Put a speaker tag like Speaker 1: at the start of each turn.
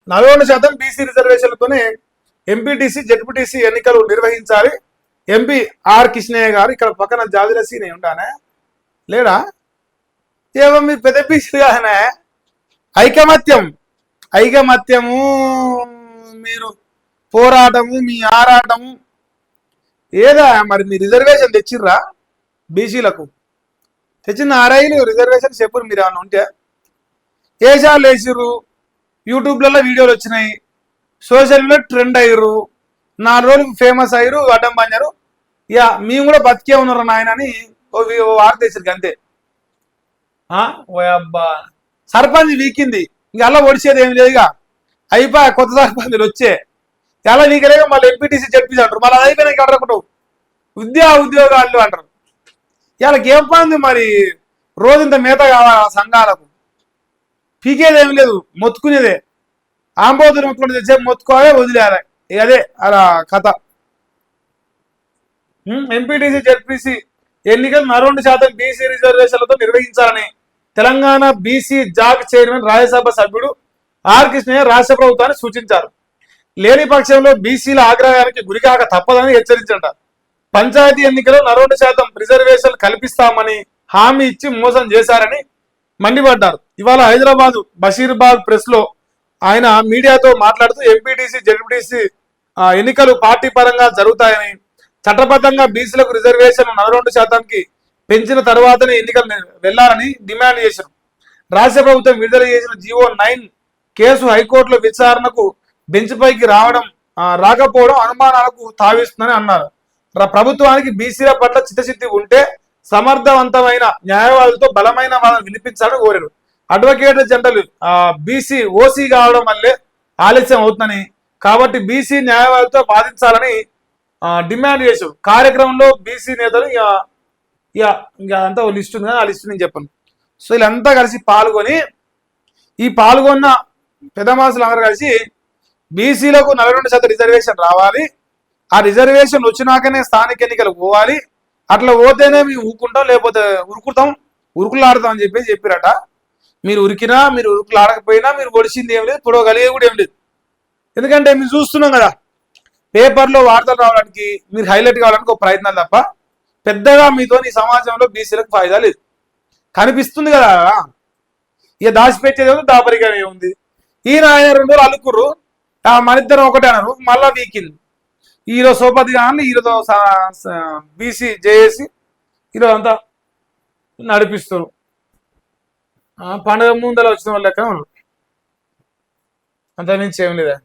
Speaker 1: 41% BC రిజర్వేషన్లతోనే MPTC ZPTC ఎన్నికలు నిర్వహించాలి. MP are Kishnaiah గారు. ఇక్కడ పక్కన జాజిల సీనే ఉంటానే లేడా? ఏమో మీరు పెద్ద బీసీలు కాదనే. ఐకమత్యము మీరు పోరాటము మీ ఆరాటము ఏదా? మరి మీ రిజర్వేషన్ తెచ్చిర్రా బీసీలకు? తెచ్చిన ఆర్ఐలు రిజర్వేషన్ చెప్పురు మీరు ఏమన్నా ఉంటే. ఏషాలు వేసిర్రు, యూట్యూబ్లలో వీడియోలు వచ్చినాయి, సోషల్ మీడియా ట్రెండ్ అయ్యారు, 4 రోజులు ఫేమస్ అయ్యారు, అడ్డం పన్నారు. ఇక మేము కూడా బతికే ఉన్నారు నాయన అని ఓ వార్త వేసారు అంతే. ఓ అబ్బా సర్పంచ్ వీకింది, ఇంక అలా ఒడిచేది ఏమి లేదుగా, అయిపోయా కొత్త సర్పంచులు వచ్చే ఎలా వీకలేక మళ్ళీ ఎంపీటీసీ జడ్పీసీ అంటారు. మళ్ళీ అది అయిపోయినాక అడగటం ఉద్యోగాలు అంటారు. వాళ్ళకి ఏం పని మరి? రోజు ఇంత మేత కావాలి సంఘాలకు, పీకేది ఏమి లేదు, మొత్తుకునేదే. ఆంబోతులు మొత్తుకుంటే తెచ్చేపు మొత్తుకోవాలి, వదిలేయాలి. ఇక అదే అలా కథ. ఎంపీటీసీ జెడ్పీసీ ఎన్నికలు 42% బీసీ రిజర్వేషన్లతో నిర్వహించాలని తెలంగాణ బీసీ జాగ్ చైర్మన్ రాజ్యసభ సభ్యుడు ఆర్ కృష్ణయ్య రాష్ట్ర ప్రభుత్వాన్ని సూచించారు. లేని పక్షంలో బీసీల ఆగ్రహానికి గురికాక తప్పదని హెచ్చరించారు. పంచాయతీ ఎన్నికల్లో 42% రిజర్వేషన్లు కల్పిస్తామని హామీ ఇచ్చి మోసం చేశారని మండిపడ్డారు. ఇవాళ హైదరాబాద్ బషీర్బాగ్ ప్రెస్ లో ఆయన మీడియాతో మాట్లాడుతూ ఎంపీటీసీ జెడ్పీటీసీ ఎన్నికలు పార్టీ పరంగా జరుగుతాయని, చట్టబద్ధంగా బీసీలకు రిజర్వేషన్ 42%కి పెంచిన తర్వాతనే ఎన్నికలు వెళ్లాలని డిమాండ్ చేశారు. రాష్ట్ర ప్రభుత్వం విడుదల చేసిన జీవో 9 కేసు హైకోర్టులో విచారణకు బెంచ్ పైకి రాకపోవడం అనుమానాలకు తావిస్తుందని అన్నారు. ప్రభుత్వానికి బీసీల పట్ల చిత్తశుద్ధి ఉంటే సమర్థవంతమైన న్యాయవాదులతో బలమైన వాదన వినిపించాలని కోరారు. అడ్వకేట్ జనరల్ బీసీ ఓసీ కావడం వల్లే ఆలస్యం అవుతుందని, కాబట్టి బీసీ న్యాయవాదులతో వాదించాలని డిమాండ్ చేశారు. కార్యక్రమంలో బీసీ నేతలు ఇక అంతా ఓ లిస్ట్ ఉంది కానీ ఆ లిస్ట్ నేను చెప్పను. సో వీళ్ళంతా కలిసి పాల్గొని పాల్గొన్న పెద్ద మనుషులు అందరూ కలిసి బీసీలకు 42% రిజర్వేషన్ రావాలి, ఆ రిజర్వేషన్ వచ్చినాకనే స్థానిక ఎన్నికలు పోవాలి, అట్లా పోతేనే మేము ఊరుకుంటాం, లేకపోతే ఉరుకులాడతాం అని చెప్పిరట. మీరు ఉరికినా మీరు ఉరుకులాడకపోయినా మీరు ఒడిచింది ఏం లేదు, పొడవగలిగే కూడా ఏం లేదు. ఎందుకంటే మేము చూస్తున్నాం కదా, పేపర్లో వార్తలు రావడానికి మీరు హైలైట్ కావడానికి ఒక ప్రయత్నం తప్ప పెద్దగా మీతో ఈ సమాజంలో బీసీలకు ఫాయిదా లేదు. కనిపిస్తుంది కదా, ఇక దాచిపెట్టేది ఉంది, దాపరికమే ఉంది. ఈయన ఆయన 2 రోజులు అల్లుకుర్రు, మన ఇద్దరం ఒకటే అన్నారు, మళ్ళా వీకింది. ఈరోజు సోపతి కానీ ఈరోజు బీసీ జేఏసీ ఈరోజు అంతా నడిపిస్తారు. పండుగ ముందర వచ్చిన వాళ్ళ లెక్క అంత మించి ఏం లేదా.